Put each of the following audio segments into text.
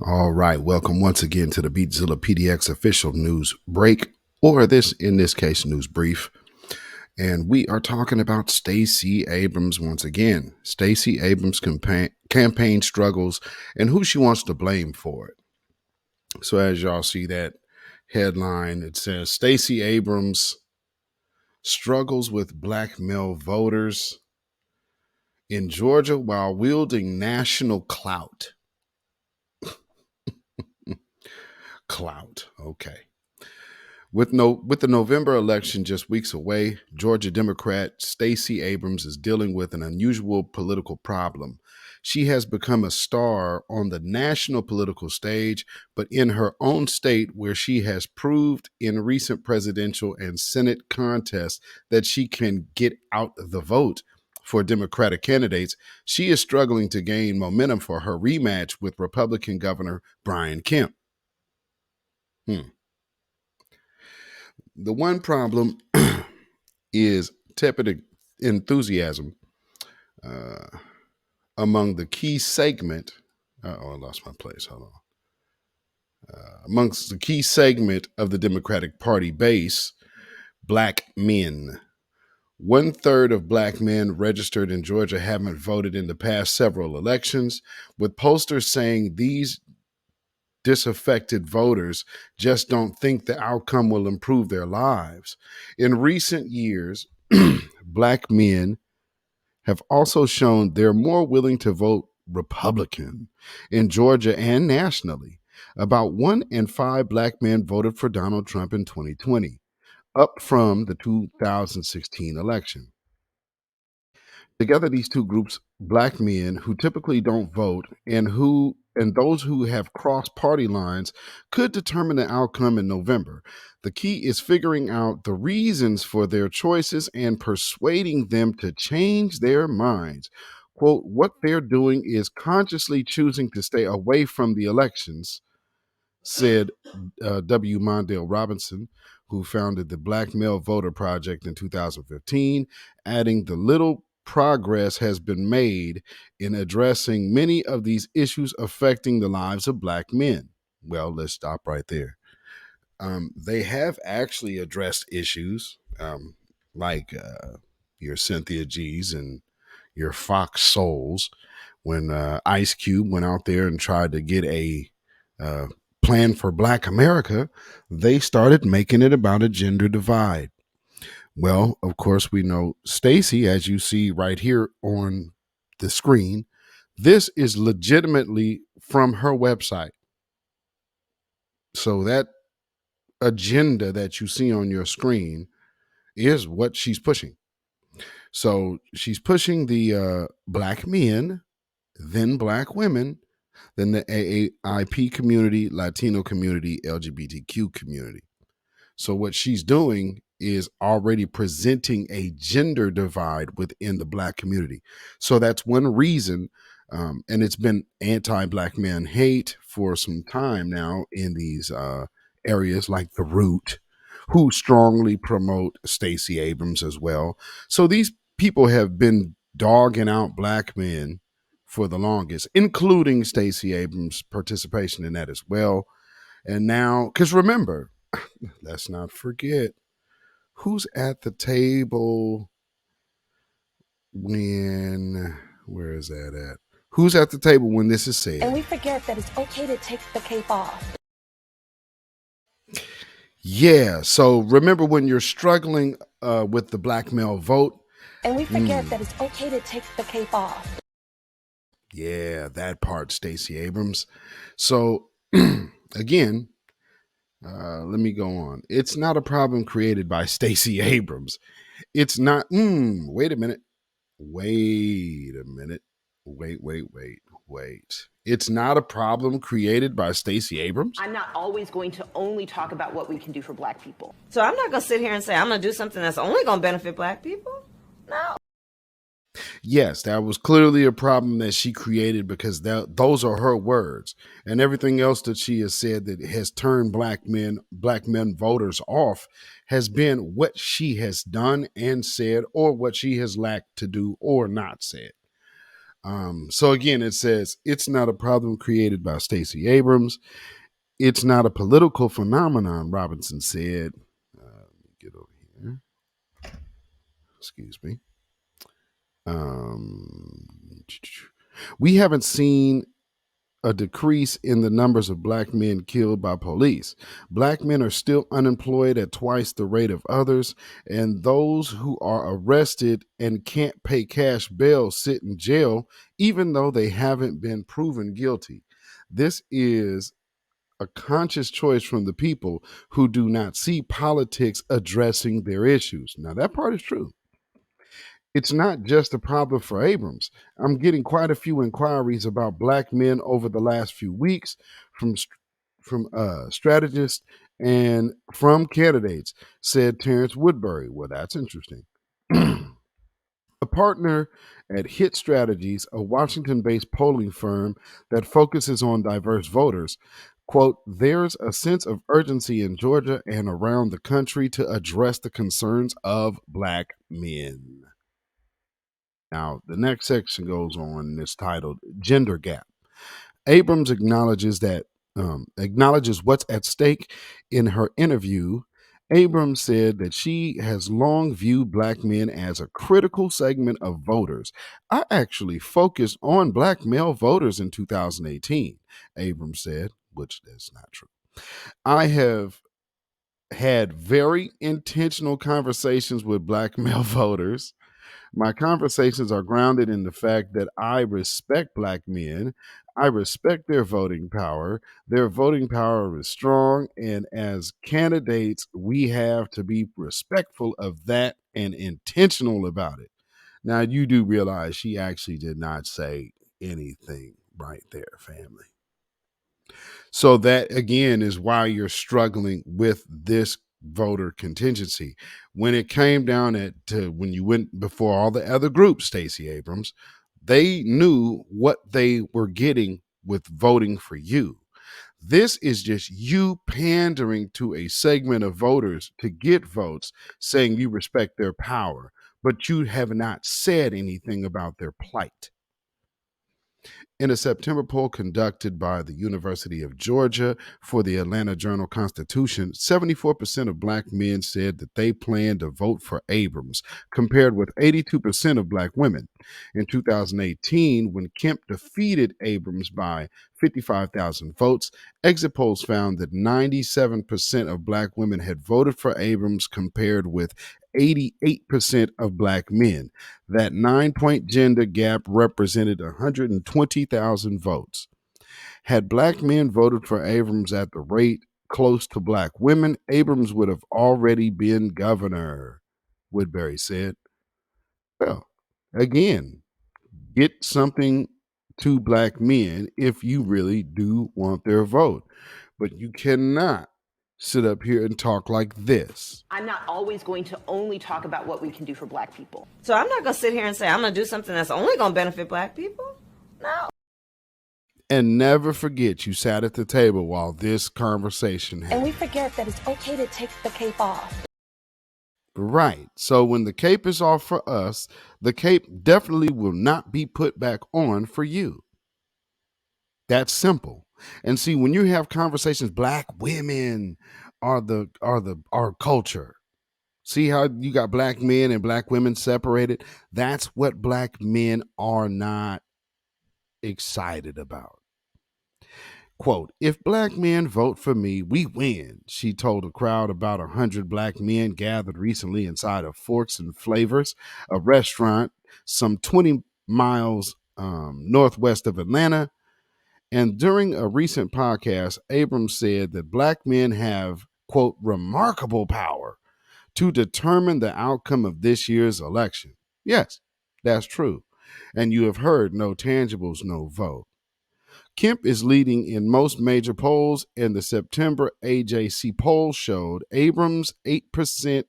All right, welcome once again to the beatzillapdx official news break, or in this case, news brief. And we are talking about Stacey Abrams once again. Stacey Abrams' campaign struggles and who she wants to blame for it. So as y'all see that headline, it says Stacey Abrams struggles with black male voters in Georgia while wielding national clout. Clout, okay. With the November election just weeks away, Georgia Democrat Stacey Abrams is dealing with an unusual political problem. She has become a star on the national political stage, but in her own state, where she has proved in recent presidential and Senate contests that she can get out the vote for Democratic candidates, she is struggling to gain momentum for her rematch with Republican Governor Brian Kemp. The one problem is tepid enthusiasm uh, among the key segment. I lost my place. Hold on. Amongst the key segment of the Democratic Party base, black men. 1/3 of black men registered in Georgia haven't voted in the past several elections, with posters saying these disaffected voters just don't think the outcome will improve their lives. In recent years, black men have also shown they're more willing to vote Republican in Georgia and nationally. About 1 in 5 black men voted for Donald Trump in 2020, up from the 2016 election. Together, these two groups, black men who typically don't vote and those who have crossed party lines, could determine the outcome in November. The key is figuring out the reasons for their choices and persuading them to change their minds. Quote, what they're doing is consciously choosing to stay away from the elections, said W. Mondale Robinson, who founded the Black Male Voter Project in 2015, adding the little progress has been made in addressing many of these issues affecting the lives of black men. Well, let's stop right there. They have actually addressed issues like your Cynthia G's and your Fox Souls when Ice Cube went out there and tried to get a uh, plan for Black America. They started making it about a gender divide. Well, of course, we know Stacey, as you see right here on the screen, this is legitimately from her website. So that agenda that you see on your screen is what she's pushing. So she's pushing the black men, then black women, then the AAIP community, Latino community, LGBTQ community. So what she's doing is already presenting a gender divide within the black community. So that's one reason, and it's been anti-black man hate for some time now in these areas like the Root, who strongly promote Stacey Abrams as well. So these people have been dogging out black men for the longest, including Stacey Abrams' participation in that as well. And now, because remember, let's not forget who's at the table when, where is that at? Who's at the table when this is said? And we forget that it's okay to take the cape off. Yeah. So remember when you're struggling with the black male vote. And we forget that it's okay to take the cape off. Yeah, that part, Stacey Abrams. So again, let me go on. It's not a problem created by Stacey Abrams. It's not. Wait a minute. Wait a minute. Wait. It's not a problem created by Stacey Abrams. I'm not always going to only talk about what we can do for black people. So I'm not going to sit here and say I'm going to do something that's only going to benefit black people. No. Yes, that was clearly a problem that she created because those are her words, and everything else that she has said that has turned black men voters off has been what she has done and said, or what she has lacked to do or not said. So again, it says it's not a problem created by Stacey Abrams. It's not a political phenomenon, Robinson said. Let me get over here. Excuse me. Um, we haven't seen a decrease in the numbers of black men killed by police. Black men are still unemployed at twice the rate of others, and those who are arrested and can't pay cash bail sit in jail, even though they haven't been proven guilty. This is a conscious choice from the people who do not see politics addressing their issues. Now, that part is true. It's not just a problem for Abrams. I'm getting quite a few inquiries about black men over the last few weeks from strategists and from candidates, said Terrence Woodbury. Well, that's interesting. A partner at Hit Strategies, a Washington based polling firm that focuses on diverse voters, quote, there's a sense of urgency in Georgia and around the country to address the concerns of black men. Now, the next section goes on and it's titled Gender Gap. Abrams acknowledges what's at stake in her interview. Abrams said that she has long viewed black men as a critical segment of voters. I actually focused on black male voters in 2018, Abrams said, which is not true. I have had very intentional conversations with black male voters. My conversations are grounded in the fact that I respect black men. I respect their voting power. Their voting power is strong. And as candidates, we have to be respectful of that and intentional about it. Now, you do realize she actually did not say anything right there, family. So that again is why you're struggling with this voter contingency. When it came down to when you went before all the other groups, Stacey Abrams, they knew what they were getting with voting for you. This is just you pandering to a segment of voters to get votes, saying you respect their power, but you have not said anything about their plight. In a September poll conducted by the University of Georgia for the Atlanta Journal-Constitution, 74% of black men said that they plan to vote for Abrams, compared with 82% of black women. In 2018, when Kemp defeated Abrams by 55,000 votes, exit polls found that 97% of black women had voted for Abrams, compared with 88% of black men. That 9-point gender gap represented 120,000 votes. Had black men voted for Abrams at the rate close to black women, Abrams would have already been governor, Woodbury said. Well, again, get something to black men if you really do want their vote. But you cannot sit up here and talk like this. I'm not always going to only talk about what we can do for black people. So I'm not going to sit here and say I'm going to do something that's only going to benefit black people. No. And never forget you sat at the table while this conversation happened. And we forget that it's okay to take the cape off. Right. So when the cape is off for us, the cape definitely will not be put back on for you. That's simple. And see, when you have conversations, black women are our culture. See how you got black men and black women separated? That's what black men are not excited about. Quote, if black men vote for me, we win, she told a crowd about 100 black men gathered recently inside of Forks and Flavors, a restaurant some 20 miles northwest of Atlanta. And during a recent podcast, Abrams said that black men have, quote, remarkable power to determine the outcome of this year's election. Yes, that's true. And you have heard no tangibles, no vote. Kemp is leading in most major polls, and the September AJC poll showed Abrams 8%,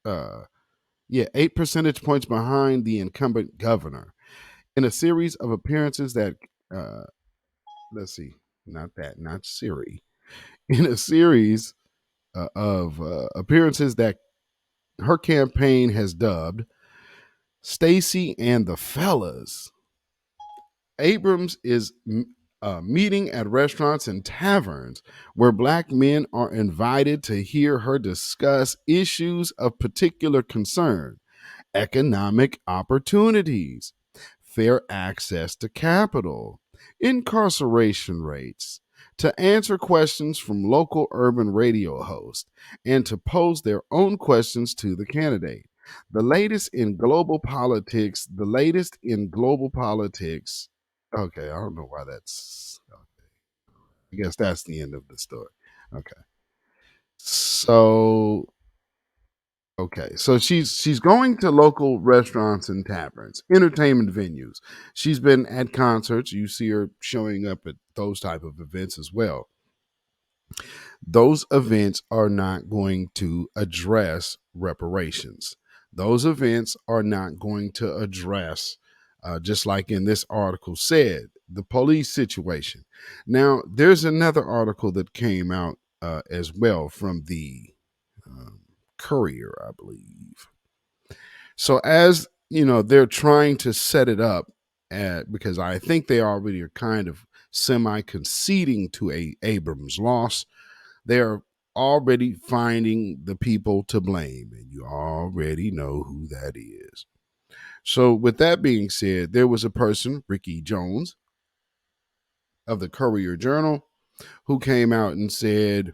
8 percentage points behind the incumbent governor. In a series of appearances that, not Siri. In a series of appearances that her campaign has dubbed Stacey and the Fellas. Abrams is meeting at restaurants and taverns where black men are invited to hear her discuss issues of particular concern: economic opportunities, fair access to capital, incarceration rates, to answer questions from local urban radio hosts, and to pose their own questions to the candidate. The latest in global politics, the latest in global politics. Okay, I don't know why that's. I guess that's the end of the story. Okay. So so she's going to local restaurants and taverns, entertainment venues. She's been at concerts. You see her showing up at those type of events as well. Those events are not going to address reparations. Those events are not going to address, just like in this article said, the police situation. Now, there's another article that came out as well from the um, Courier, I believe. So as you know, they're trying to set it up because I think they already are kind of semi conceding to a Abrams loss. They're already finding the people to blame, and you already know who that is. So with that being said, there was a person, Ricky Jones of the Courier Journal, who came out and said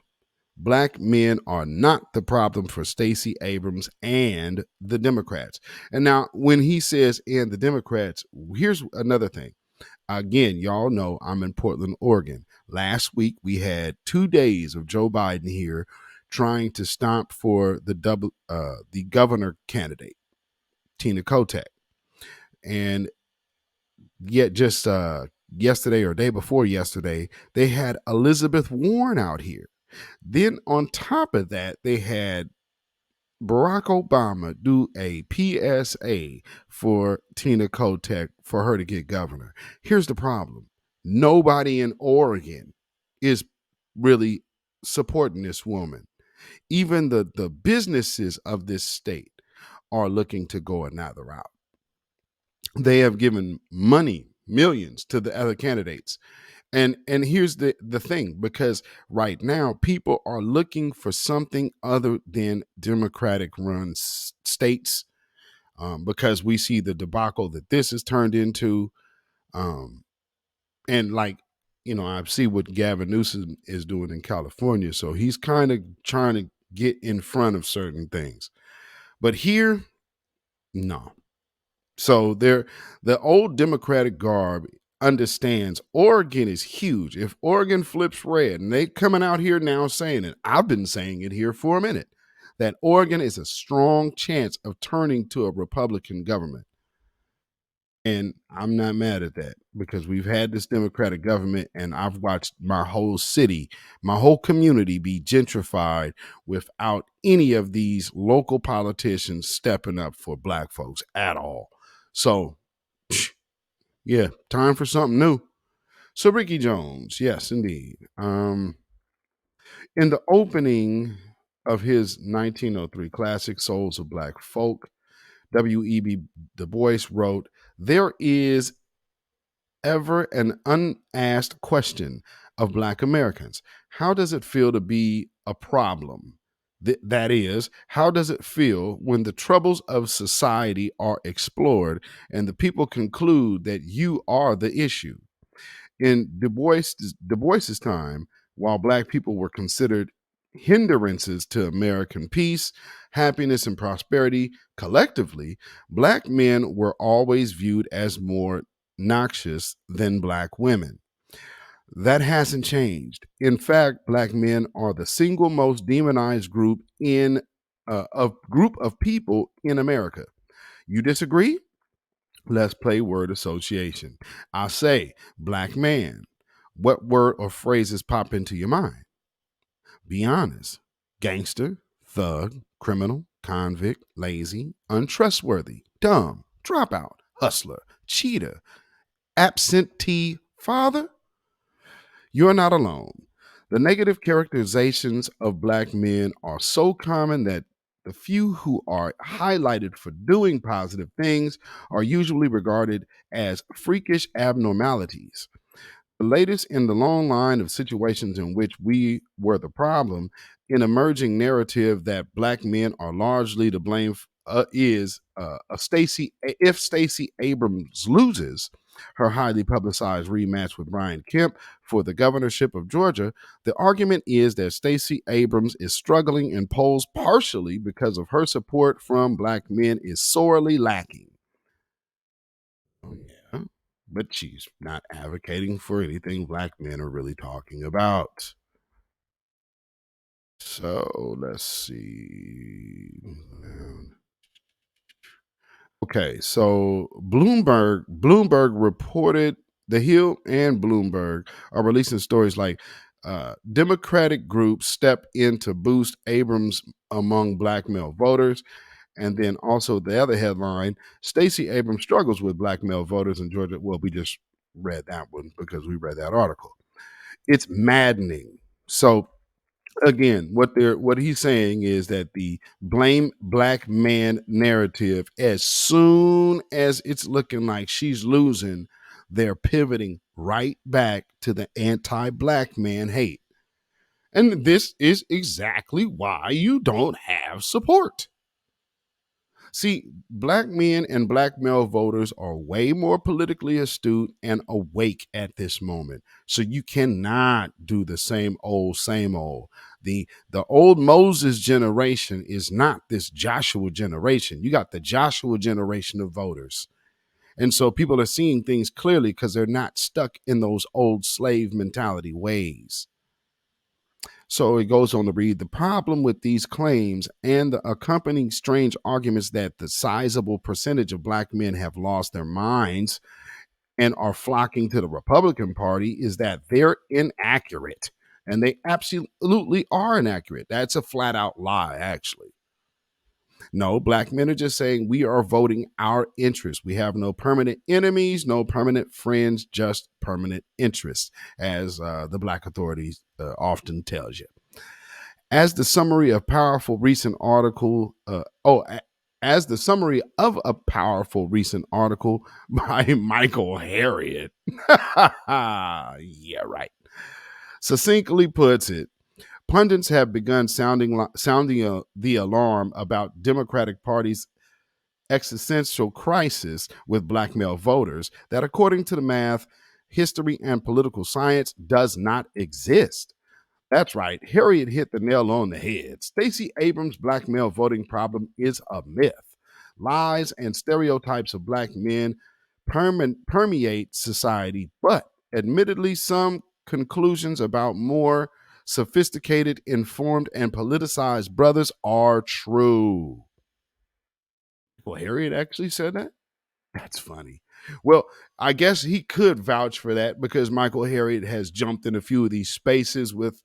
black men are not the problem for Stacey Abrams and the Democrats. And now, when he says and the Democrats, here's another thing. Again, y'all know I'm in Portland, Oregon. Last week, we had 2 days of Joe Biden here trying to stomp for the governor candidate, Tina Kotek. And yet just yesterday or day before yesterday, they had Elizabeth Warren out here. Then on top of that, they had Barack Obama do a PSA for Tina Kotek for her to get governor. Here's the problem. Nobody in Oregon is really supporting this woman. Even the businesses of this state are looking to go another route. They have given money, millions, to the other candidates. And here's the thing, because right now people are looking for something other than Democratic run states, because we see the debacle that this has turned into, and like, I see what Gavin Newsom is doing in California, so he's kind of trying to get in front of certain things. But here, no. So the old Democratic garb understands Oregon is huge. If Oregon flips red, and they coming out here now saying it, I've been saying it here for a minute, that Oregon is a strong chance of turning to a Republican government. And I'm not mad at that, because we've had this Democratic government and I've watched my whole city, my whole community be gentrified without any of these local politicians stepping up for black folks at all. So, yeah, time for something new. So, Ricky Jones, yes, indeed. In the opening of his 1903 classic, Souls of Black Folk, W.E.B. Du Bois wrote, "There is ever an unasked question of Black Americans. How does it feel to be a problem? That is, how does it feel when the troubles of society are explored and the people conclude that you are the issue?" In Du Bois's time, while Black people were considered hindrances to American peace, happiness, and prosperity collectively, Black men were always viewed as more noxious than Black women. That hasn't changed. In fact, Black men are the single most demonized group in a group of people in America. You disagree? Let's play word association. I say, Black man. What word or phrases pop into your mind? Be honest. Gangster, thug, criminal, convict, lazy, untrustworthy, dumb, dropout, hustler, cheater, absentee father? You're not alone. The negative characterizations of Black men are so common that The few who are highlighted for doing positive things are usually regarded as freakish abnormalities. The latest in the long line of situations in which we were the problem, an emerging narrative that black men are largely to blame is a Stacey. If Stacey Abrams loses her highly publicized rematch with Brian Kemp for the governorship of Georgia, the argument is that Stacey Abrams is struggling in polls partially because of her support from black men is sorely lacking. Oh, yeah. But she's not advocating for anything black men are really talking about. So let's see. Okay, so Bloomberg reported, The Hill and Bloomberg are releasing stories like Democratic groups step in to boost Abrams among black male voters. And then also the other headline, Stacey Abrams struggles with black male voters in Georgia. Well, we just read that one because we read that article. It's maddening. So again, what he's saying is that the blame black man narrative, as soon as it's looking like she's losing, they're pivoting right back to the anti-black man hate. And this is exactly why you don't have support. See, black men and black male voters are way more politically astute and awake at this moment. So you cannot do the same old, same old. The old Moses generation is not this Joshua generation. You got the Joshua generation of voters. And so people are seeing things clearly because they're not stuck in those old slave mentality ways. So it goes on to read, the problem with these claims and the accompanying strange arguments that the sizable percentage of black men have lost their minds and are flocking to the Republican Party is that they're inaccurate. And they absolutely are inaccurate. That's a flat out lie, actually. No, black men are just saying we are voting our interests. We have no permanent enemies, no permanent friends, just permanent interests, as the Black Authorities often tells you. As the summary of powerful recent article, as the summary of a powerful recent article by Michael Harriot, yeah, right, succinctly puts it, pundits have begun sounding the alarm about Democratic Party's existential crisis with black male voters that, according to the math, history, and political science, does not exist. That's right. Harriet hit the nail on the head. Stacey Abrams' black male voting problem is a myth. Lies and stereotypes of black men permeate society, but admittedly, some conclusions about more sophisticated, informed, and politicized brothers are true. Well, Harriet actually said that? That's funny. Well, I guess he could vouch for that because Michael Harriot has jumped in a few of these spaces with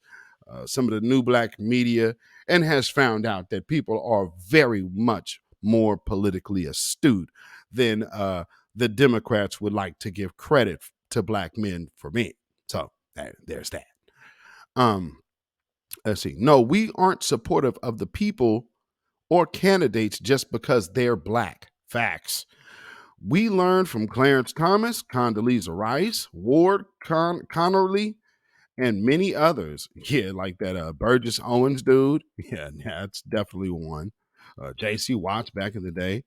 some of the new black media and has found out that people are very much more politically astute than the Democrats would like to give credit to black men for men. So there's that. Let's see. No, we aren't supportive of the people or candidates just because they're black. Facts. We learned from Clarence Thomas, Condoleezza Rice, Ward Connerly, and many others. Yeah, like that Burgess Owens dude. Yeah, that's definitely one. J.C. Watts back in the day.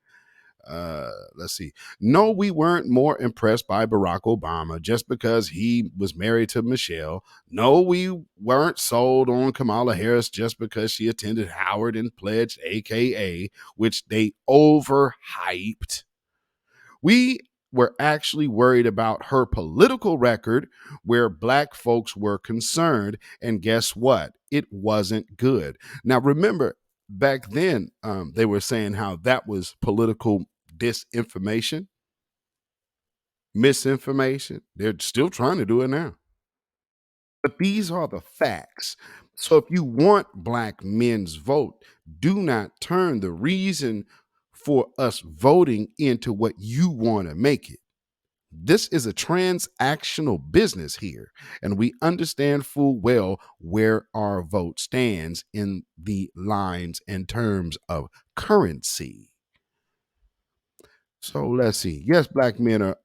Let's see. No, we weren't more impressed by Barack Obama just because he was married to Michelle. No, we weren't sold on Kamala Harris just because she attended Howard and pledged AKA, which they overhyped. We were actually worried about her political record where black folks were concerned. And guess what? It wasn't good. Now, remember, back then, they were saying how that was political disinformation, misinformation. They're still trying to do it now. But these are the facts. So if you want black men's vote, do not turn the reason for us voting into what you want to make it. This is a transactional business here, and we understand full well where our vote stands in the lines and terms of currency. So let's see. Yes, black men are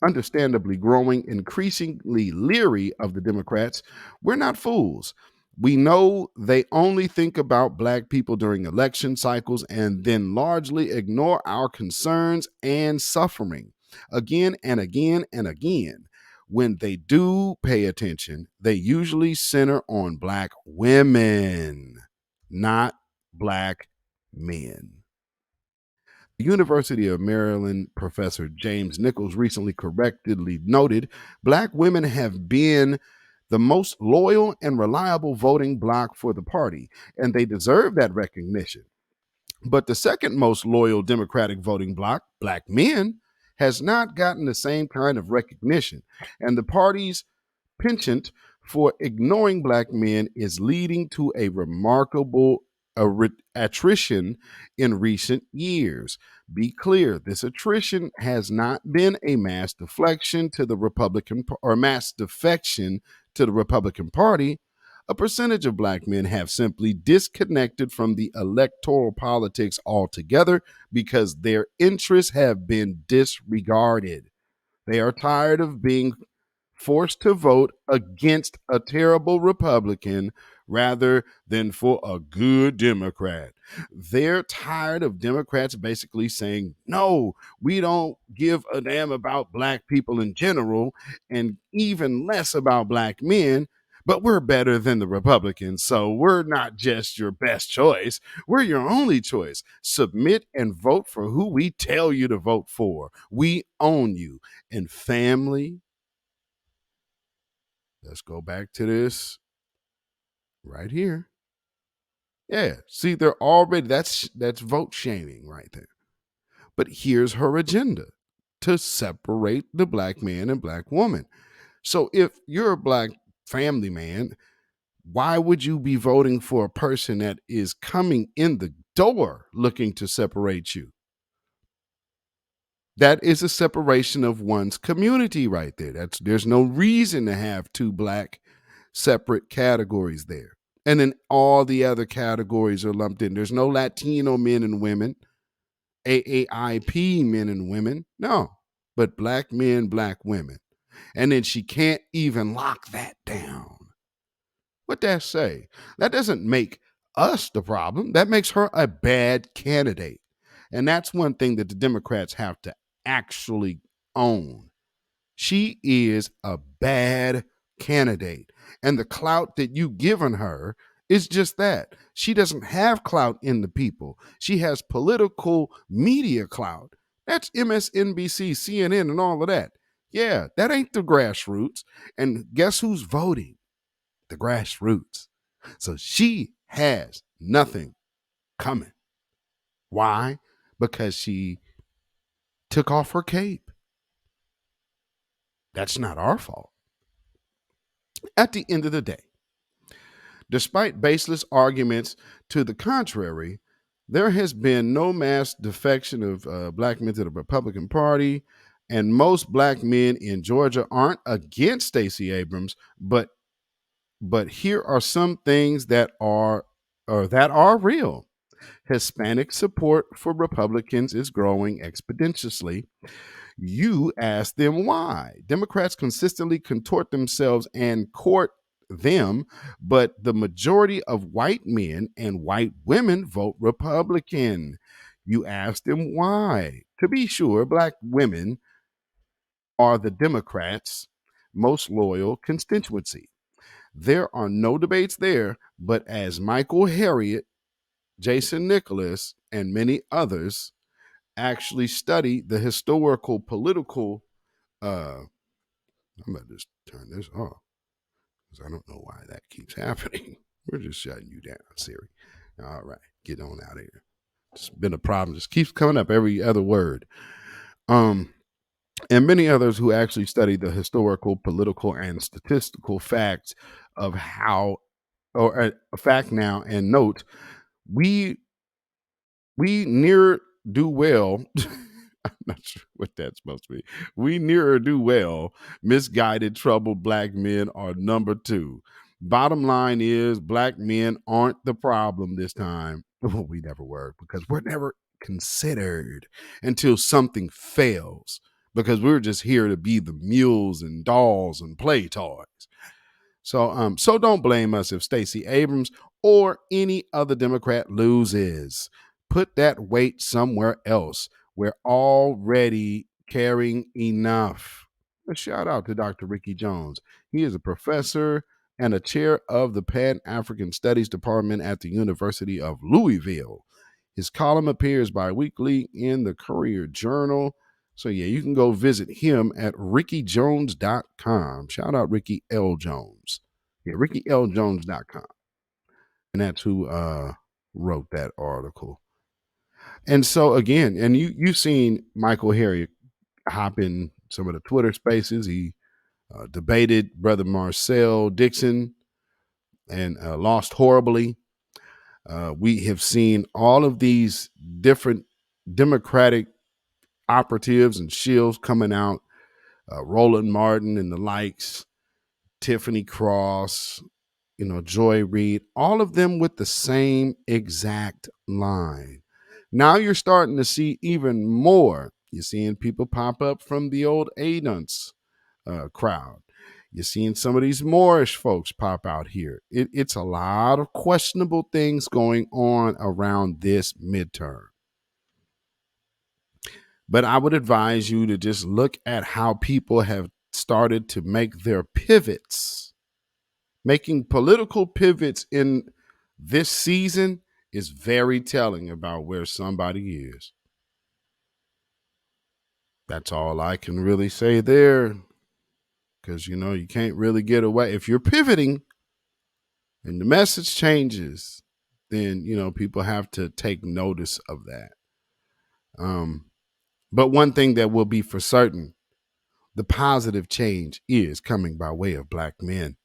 understandably growing increasingly leery of the Democrats. We're not fools. We know they only think about black people during election cycles and then largely ignore our concerns and suffering again and again and again. When they do pay attention, they usually center on black women, not black men. The University of Maryland professor James Nichols recently correctly noted black women have been the most loyal and reliable voting bloc for the party, and they deserve that recognition. But the second most loyal Democratic voting bloc, black men, has not gotten the same kind of recognition, and the party's penchant for ignoring black men is leading to a remarkable attrition in recent years. Be clear, this attrition has not been a mass deflection to the Republican or mass defection to the Republican Party. A percentage of black men have simply disconnected from the electoral politics altogether because their interests have been disregarded. They are tired of being forced to vote against a terrible Republican rather than for a good Democrat. They're tired of Democrats basically saying, no, we don't give a damn about black people in general and even less about black men. But we're better than the Republicans, so we're not just your best choice. We're your only choice. Submit and vote for who we tell you to vote for. We own you. And family, let's go back to this right here. Yeah, see, they're already that's vote shaming right there. But here's her agenda: to separate the black man and black woman. So if you're a black family man, why would you be voting for a person that is coming in the door looking to separate you? That is a separation of one's community right there. There's no reason to have two black separate categories there. And then all the other categories are lumped in. There's no Latino men and women, AAIP men and women. No, but black men, black women. And then she can't even lock that down. What that say? That doesn't make us the problem. That makes her a bad candidate. And that's one thing that the Democrats have to actually own. She is a bad candidate. And the clout that you've given her is just that. She doesn't have clout in the people. She has political media clout. That's MSNBC, CNN, and all of that. Yeah, that ain't the grassroots. And guess who's voting? The grassroots. So she has nothing coming. Why? Because she took off her cape. That's not our fault. At the end of the day, despite baseless arguments to the contrary, there has been no mass defection of black men to the Republican Party, and most black men in Georgia aren't against Stacey Abrams. But here are some things that are real. Hispanic support for Republicans is growing exponentially. You ask them why. Democrats consistently contort themselves and court them, but the majority of white men and white women vote Republican. You ask them why. To be sure, black women are the Democrats' most loyal constituency. There are no debates there, but as Michael Harriot, Jason Nicholas, and many others actually study the historical political I'm about to just turn this off because I don't know why that keeps happening. We're just shutting you down, Siri. All right, get on out of here. It's been a problem. Just keeps coming up every other word. And many others who actually study the historical, political, and statistical facts of how, or a fact now, and note, we near do well I'm not sure what that's supposed to be. We nearer do well. Misguided, troubled black men are number two. Bottom line is, black men aren't the problem this time. Well, we never were, because we're never considered until something fails, because we're just here to be the mules and dolls and play toys. So don't blame us if Stacey Abrams or any other Democrat loses. Put that weight somewhere else. We're already carrying enough. A shout out to Dr. Ricky Jones. He is a professor and a chair of the Pan African Studies Department at the University of Louisville. His column appears bi-weekly in the Courier Journal. So, yeah, you can go visit him at rickyjones.com. Shout out Ricky L. Jones. Yeah, rickyljones.com. And that's who wrote that article. And so, again, and you've seen Michael Harriot hop in some of the Twitter spaces. He debated Brother Marcel Dixon and lost horribly. We have seen all of these different Democratic operatives and shills coming out, Roland Martin and the likes, Tiffany Cross, Joy Reid, all of them with the same exact line. Now you're starting to see even more. You're seeing people pop up from the old Adunts crowd. You're seeing some of these Moorish folks pop out here. It's a lot of questionable things going on around this midterm. But I would advise you to just look at how people have started to make their pivots. Making political pivots in this season is very telling about where somebody is. That's all I can really say there. Because, you can't really get away. If you're pivoting and the message changes, then, people have to take notice of that. But one thing that will be for certain, the positive change is coming by way of black men.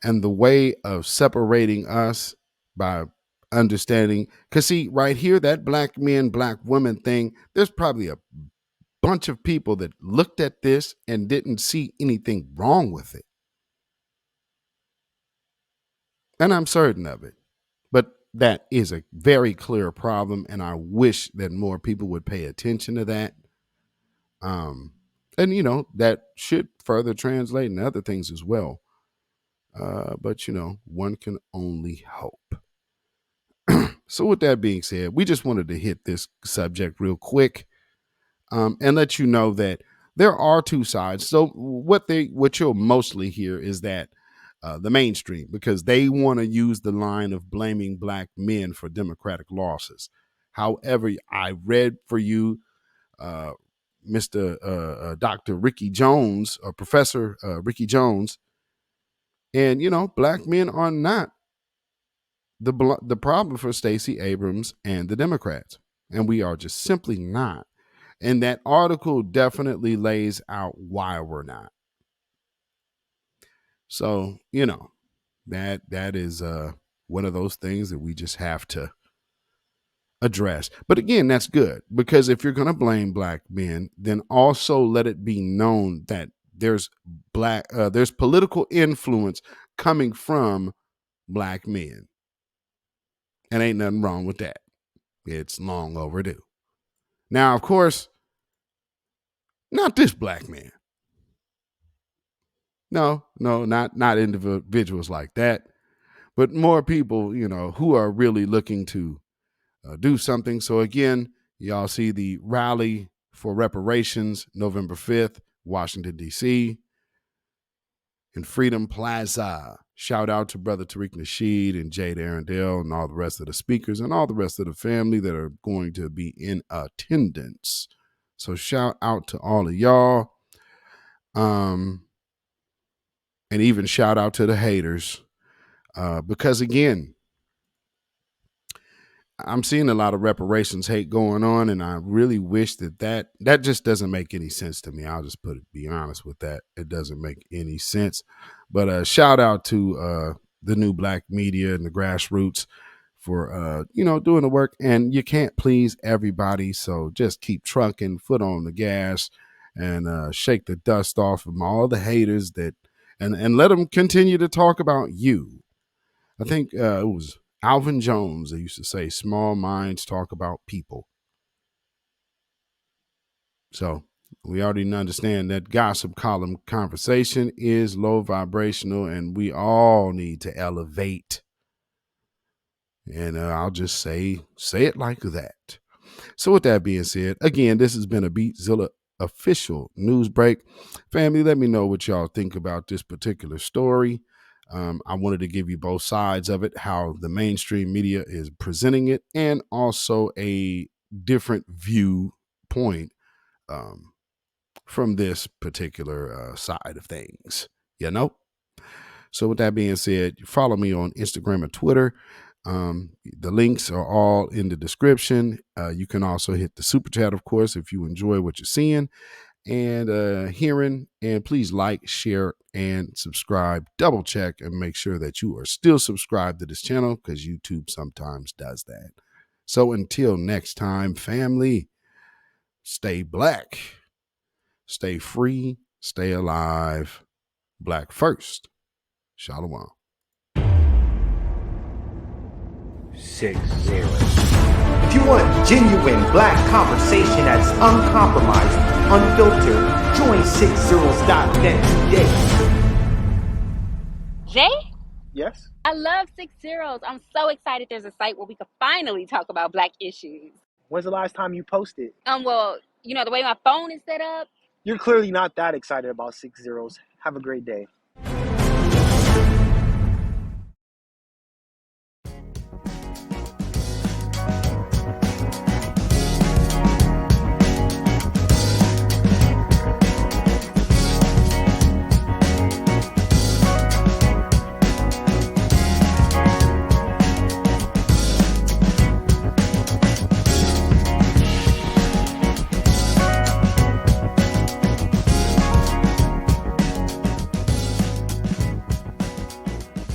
And the way of separating us by understanding, because see, right here, that black men, black women thing, there's probably a bunch of people that looked at this and didn't see anything wrong with it. And I'm certain of it. But that is a very clear problem, and I wish that more people would pay attention to that. And, that should further translate into other things as well. But, one can only hope. So with that being said, we just wanted to hit this subject real quick and let you know that there are two sides. So what you'll mostly hear is that the mainstream, because they want to use the line of blaming black men for Democratic losses. However, I read for you Mr. Dr. Ricky Jones, or Professor Ricky Jones, and, black men are not the problem for Stacey Abrams and the Democrats. And we are just simply not. And that article definitely lays out why we're not. So, that is one of those things that we just have to address. But again, that's good, because if you're going to blame black men, then also let it be known that there's political influence coming from black men. And ain't nothing wrong with that. It's long overdue. Now, of course, not this black man. No, not individuals like that, but more people, who are really looking to do something. So again, y'all see the rally for reparations, November 5th, Washington, D.C., in Freedom Plaza. Shout out to Brother Tariq Nasheed and Jade Arundel and all the rest of the speakers and all the rest of the family that are going to be in attendance. So shout out to all of y'all. And even shout out to the haters. Because again, I'm seeing a lot of reparations hate going on, and I really wish that just doesn't make any sense to me. I'll just be honest with that. It doesn't make any sense. But shout out to the new black media and the grassroots for doing the work. And you can't please everybody, so just keep trucking, foot on the gas, and shake the dust off from all the haters that, and let them continue to talk about you. I think it was Alvin Jones that used to say, "Small minds talk about people." So we already understand that gossip column conversation is low vibrational, and we all need to elevate. And I'll just say it like that. So with that being said, again, this has been a Beatzilla official news break. Family, let me know what y'all think about this particular story. I wanted to give you both sides of it, how the mainstream media is presenting it, and also a different viewpoint from this particular side of things. So with that being said, follow me on Instagram and Twitter. The links are all in the description. You can also hit the super chat, of course, if you enjoy what you're seeing and hearing. And please like, share, and subscribe. Double check and make sure that you are still subscribed to this channel, because YouTube sometimes does that. So until next time, family, stay black, stay free, stay alive. Black first. Shalom. 60. If you want genuine black conversation that's uncompromised, unfiltered, join 60s.net today. Jay? Yes? I love 60. I'm so excited there's a site where we could finally talk about black issues. When's the last time you posted? Well, the way my phone is set up. You're clearly not that excited about 60s. Have a great day.